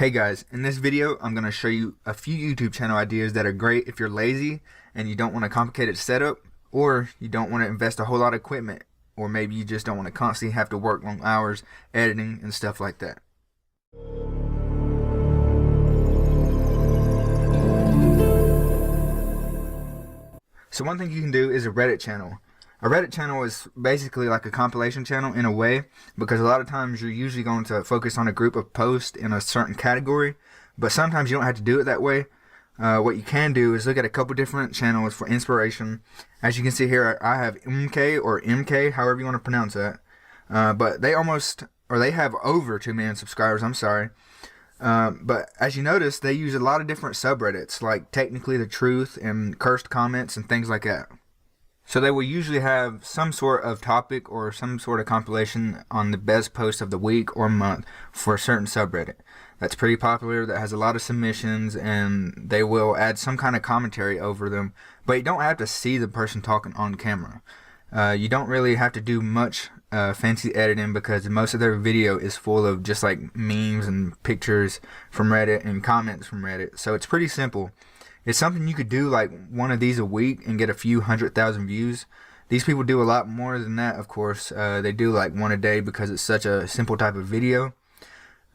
Hey guys, in this video I'm going to show you a few YouTube channel ideas that are great if you're lazy and you don't want a complicated setup, or you don't want to invest a whole lot of equipment, or maybe you just don't want to constantly have to work long hours editing and stuff like that. So one thing you can do is a Reddit channel. A Reddit channel is basically like a compilation channel in a way, because a lot of times you're usually going to focus on a group of posts in a certain category, but sometimes you don't have to do it that way. What you can do is look at a couple different channels for inspiration. As you can see here, I have MK or MK, however you want to pronounce that. But they have over 2 million subscribers, I'm sorry. But as you notice, they use a lot of different subreddits, like Technically the Truth and Cursed Comments and things like that. So they will usually have some sort of topic or some sort of compilation on the best post of the week or month for a certain subreddit that's pretty popular, that has a lot of submissions, and they will add some kind of commentary over them. But you don't have to see the person talking on camera. You don't really have to do much fancy editing, because most of their video is full of just like memes and pictures from Reddit and comments from Reddit. So it's pretty simple. It's something you could do like one of these a week and get a few 100,000 views. These people do a lot more than that, of course. They do like one a day because it's such a simple type of video.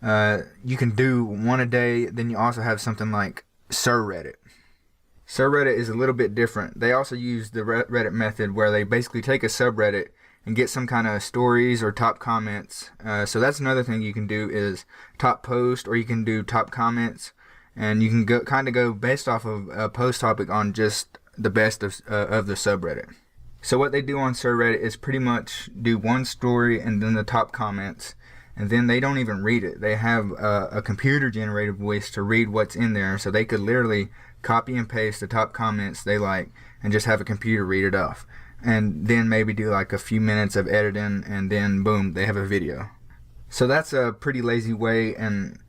You can do one a day. Then you also have something like Reddit. Reddit is a little bit different. They also use the Reddit method, where they basically take a subreddit and get some kind of stories or top comments. So that's another thing you can do, is top post, or you can do top comments. And you can go based off of a post topic on just the best of the subreddit. So what they do on Reddit is pretty much do one story and then the top comments, and then they don't even read it. They have a computer generated voice to read what's in there, so they could literally copy and paste the top comments they like and just have a computer read it off, and then maybe do like a few minutes of editing, and then boom, they have a video. So that's a pretty lazy way and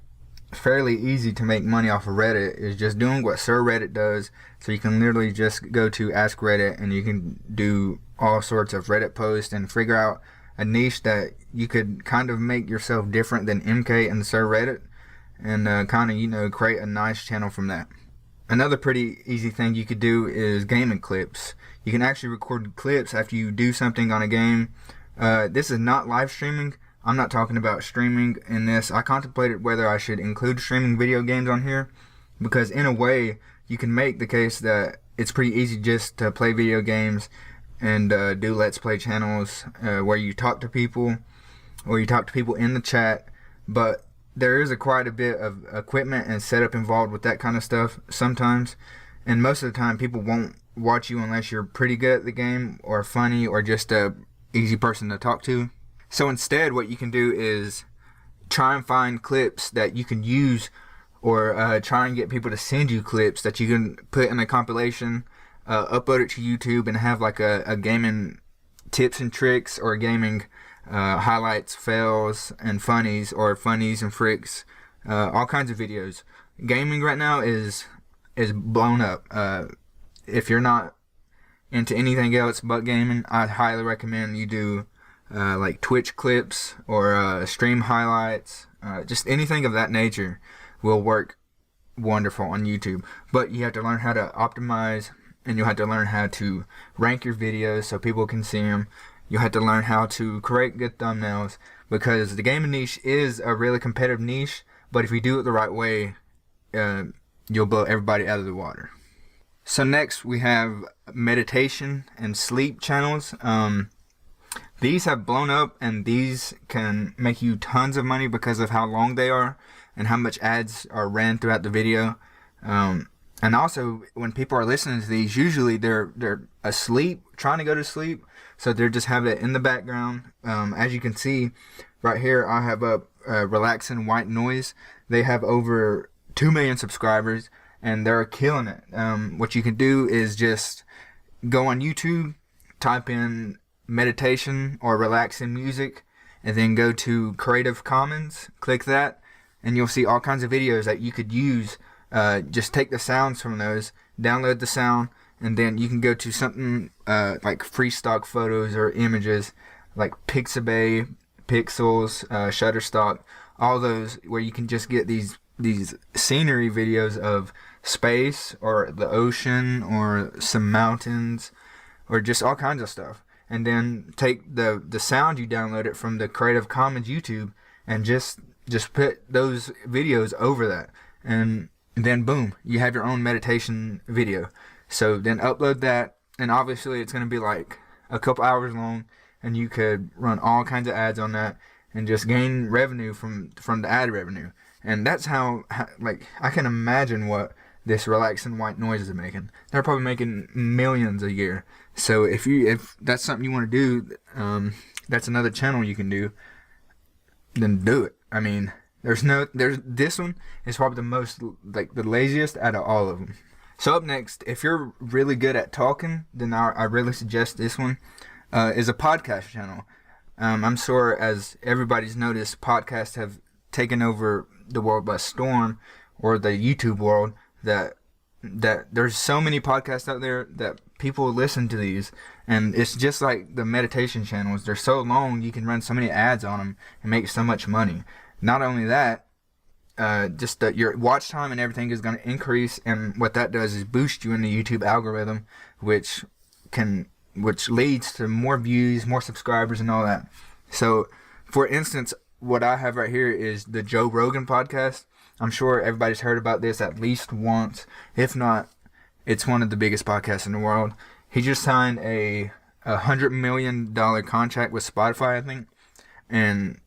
fairly easy to make money off of Reddit, is just doing what Reddit does. So you can literally just go to Ask Reddit and you can do all sorts of Reddit posts and figure out a niche that you could kind of make yourself different than MK and Reddit, and kind of, create a nice channel from that. Another pretty easy thing you could do is gaming clips. You can actually record clips after you do something on a game. This is not live streaming. I'm not talking about streaming in this. I contemplated whether I should include streaming video games on here, because in a way you can make the case that it's pretty easy just to play video games and do let's play channels where you talk to people, or you talk to people in the chat. But there is quite a bit of equipment and setup involved with that kind of stuff sometimes, and most of the time people won't watch you unless you're pretty good at the game, or funny, or just a easy person to talk to. So instead, what you can do is try and find clips that you can use, or try and get people to send you clips that you can put in a compilation, upload it to YouTube, and have like a gaming tips and tricks, or gaming highlights, fails, and funnies, or funnies and fricks, all kinds of videos. Gaming right now is blown up. If you're not into anything else but gaming, I highly recommend you do like Twitch clips, or stream highlights. Just anything of that nature will work wonderful on YouTube. But you have to learn how to optimize, and you have to learn how to rank your videos so people can see them. You have to learn how to create good thumbnails, because the gaming niche is a really competitive niche, but if you do it the right way, you'll blow everybody out of the water. So next we have meditation and sleep channels. These have blown up, and these can make you tons of money because of how long they are and how much ads are ran throughout the video. And also, when people are listening to these, usually they're asleep, trying to go to sleep, so they're just having it in the background. As you can see right here, I have up relaxing white noise. They have over 2 million subscribers, and they're killing it. What you can do is just go on YouTube, type in meditation or relaxing music, and then go to Creative Commons, click that, and you'll see all kinds of videos that you could use. Just take the sounds from those, download the sound, and then you can go to something like free stock photos or images like Pixabay, Pixels, Shutterstock, all those where you can just get these scenery videos of space or the ocean or some mountains or just all kinds of stuff, and then take the sound you downloaded from the Creative Commons YouTube and just put those videos over that, and then boom, you have your own meditation video. So then upload that, and obviously it's going to be like a couple hours long, and you could run all kinds of ads on that and just gain revenue from the ad revenue. And that's how like, I can imagine what this relaxing white noise is making. They're probably making millions a year. So if that's something you want to do, that's another channel you can do, then do it. I mean, this one is probably the most, like, the laziest out of all of them. So up next, if you're really good at talking, then I really suggest this one, is a podcast channel. I'm sure, as everybody's noticed, podcasts have taken over the world by storm, or the YouTube world, that there's so many podcasts out there that people listen to these, and it's just like the meditation channels. They're so long, you can run so many ads on them and make so much money. Not only that, just that your watch time and everything is going to increase, and what that does is boost you in the YouTube algorithm, which leads to more views, more subscribers, and all that. So, for instance, what I have right here is the Joe Rogan podcast. I'm sure everybody's heard about this at least once. If not, it's one of the biggest podcasts in the world. He just signed a $100 million contract with Spotify, I think. And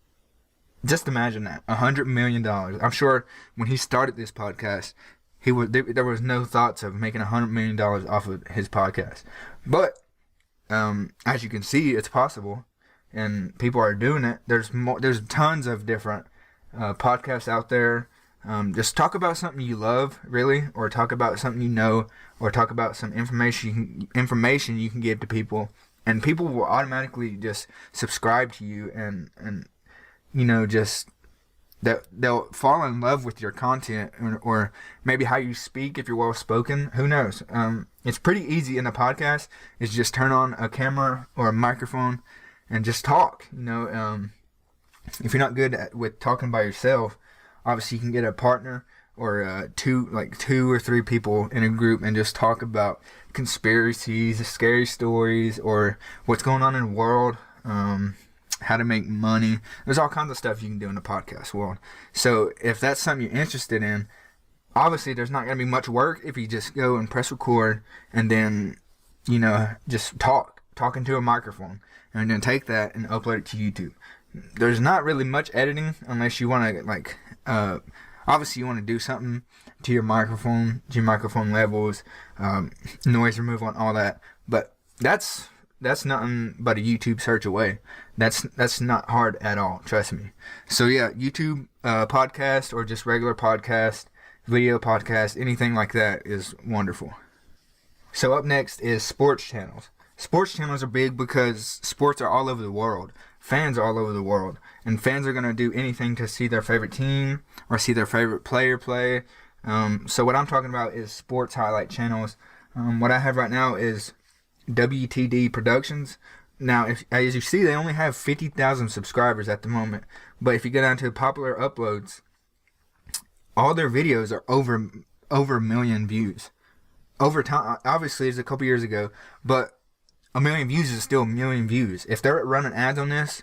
just imagine that, $100 million. I'm sure when he started this podcast, there was no thoughts of making $100 million off of his podcast. But as you can see, it's possible, and people are doing it. There's tons of different podcasts out there. Just talk about something you love, really, or talk about something you know, or talk about some information you can give to people, and people will automatically just subscribe to you, and you know, just that they'll fall in love with your content, or maybe how you speak if you're well spoken. Who knows? It's pretty easy in a podcast. Is just turn on a camera or a microphone and just talk. You know, if you're not good with talking by yourself, obviously you can get a partner or two or three people in a group and just talk about conspiracies, scary stories, or what's going on in the world. How to make money. There's all kinds of stuff you can do in the podcast world. So if that's something you're interested in, obviously there's not going to be much work if you just go and press record and then, you know, just talk into a microphone, and then take that and upload it to YouTube. There's not really much editing unless you want to, like, obviously you want to do something to your microphone levels, noise removal and all that, but that's nothing but a YouTube search away. That's not hard at all, trust me. So yeah, YouTube podcast, or just regular podcast, video podcast, anything like that is wonderful. So up next is sports channels. Sports channels are big because sports are all over the world. Fans are all over the world, and fans are going to do anything to see their favorite team or see their favorite player play. So what I'm talking about is sports highlight channels. What I have right now is WTD Productions. Now, as you see, they only have 50,000 subscribers at the moment. But if you go down to popular uploads, all their videos are over a million views. Over time, obviously, it's a couple years ago, but a million views is still a million views. If they're running ads on this,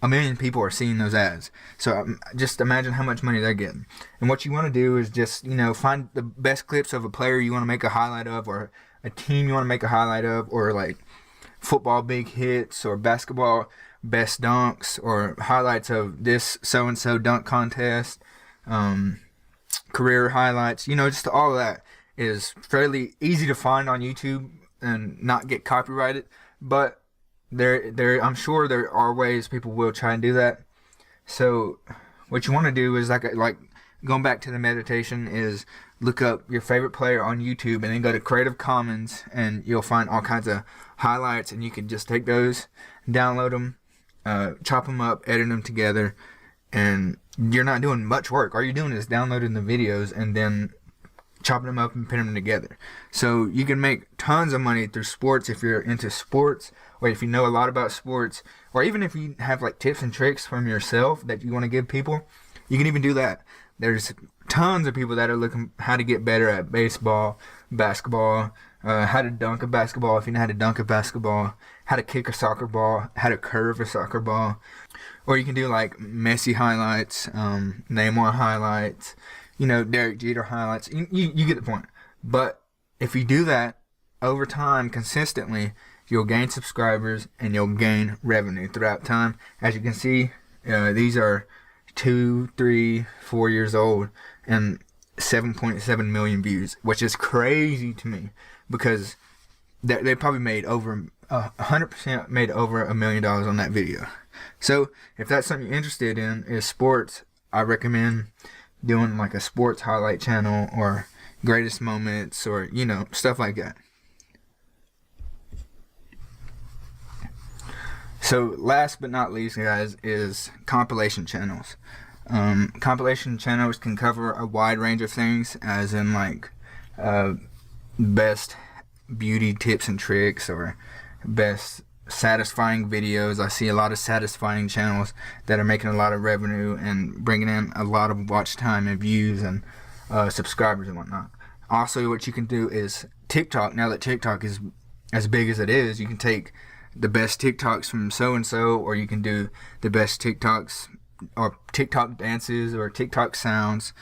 a million people are seeing those ads. So just imagine how much money they're getting. And what you want to do is just, you know, find the best clips of a player you want to make a highlight of, or a team you want to make a highlight of, or like football big hits, or basketball best dunks, or highlights of this so-and-so dunk contest, career highlights. You know, just all of that is fairly easy to find on YouTube and not get copyrighted, but I'm sure there are ways people will try and do that. So what you want to do is like going back to the meditation, is look up your favorite player on YouTube and then go to Creative Commons, and you'll find all kinds of highlights, and you can just take those, download them, chop them up, edit them together, and you're not doing much work. All you're doing is downloading the videos and then chopping them up and putting them together. So you can make tons of money through sports if you're into sports, or if you know a lot about sports, or even if you have like tips and tricks from yourself that you want to give people. You can even do that. There's tons of people that are looking how to get better at baseball, basketball, how to dunk a basketball if you know how to dunk a basketball, how to kick a soccer ball, how to curve a soccer ball. Or you can do like Messi highlights, Neymar highlights, Derek Jeter highlights. You get the point. But if you do that over time consistently, you'll gain subscribers and you'll gain revenue throughout time. As you can see, these are 2, 3, 4 years old and 7.7 million views, which is crazy to me because they probably made over 100% made over $1 million on that video. So if that's something you're interested in is sports, I recommend doing like a sports highlight channel or greatest moments or stuff like that. So last but not least, guys, is compilation channels. Compilation channels can cover a wide range of things, as in like best beauty tips and tricks or best satisfying videos. I see a lot of satisfying channels that are making a lot of revenue and bringing in a lot of watch time and views and subscribers and whatnot. Also, what you can do is TikTok. Now that TikTok is as big as it is, you can take the best TikToks from so-and-so, or you can do the best TikToks or TikTok dances or TikTok sounds,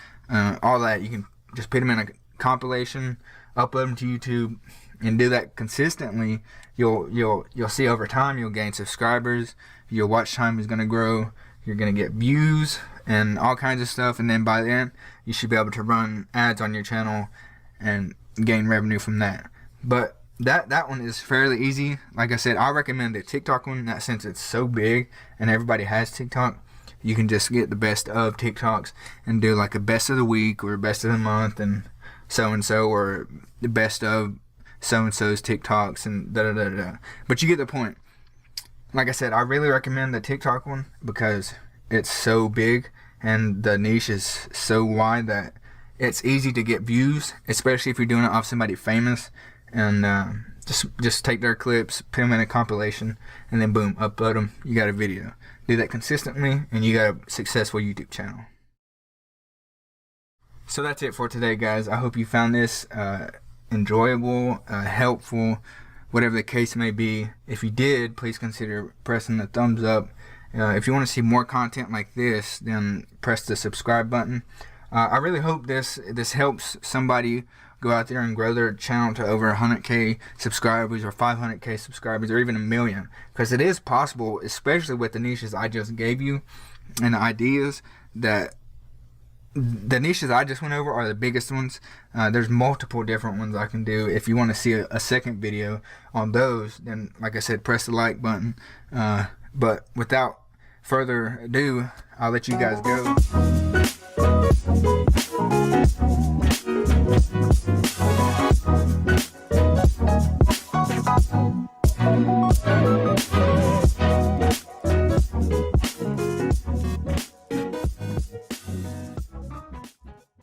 all that. You can just put them in a compilation, upload them to YouTube, and do that consistently. You'll see over time you'll gain subscribers, your watch time is going to grow, you're going to get views and all kinds of stuff, and then by the end you should be able to run ads on your channel and gain revenue from that. But that one is fairly easy. Like I said, I recommend the TikTok one, that since it's so big and everybody has TikTok, you can just get the best of TikToks and do like a best of the week or best of the month and so or the best of so-and-so's TikToks and da-da-da-da. But you get the point. Like I said, I really recommend the TikTok one because it's so big and the niche is so wide that it's easy to get views, especially if you're doing it off somebody famous. And just take their clips, put them in a compilation, and then boom, upload them. You got a video. Do that consistently, and you got a successful YouTube channel. So that's it for today, guys. I hope you found this enjoyable, helpful, whatever the case may be. If you did, please consider pressing the thumbs up. If you want to see more content like this, then press the subscribe button. I really hope this helps somebody go out there and grow their channel to over 100k subscribers or 500k subscribers or even 1 million, because it is possible, especially with the niches I just gave you and the ideas. That the niches I just went over are the biggest ones. There's multiple different ones I can do. If you want to see a second video on those, then like I said, press the like button. But without further ado, I'll let you guys go.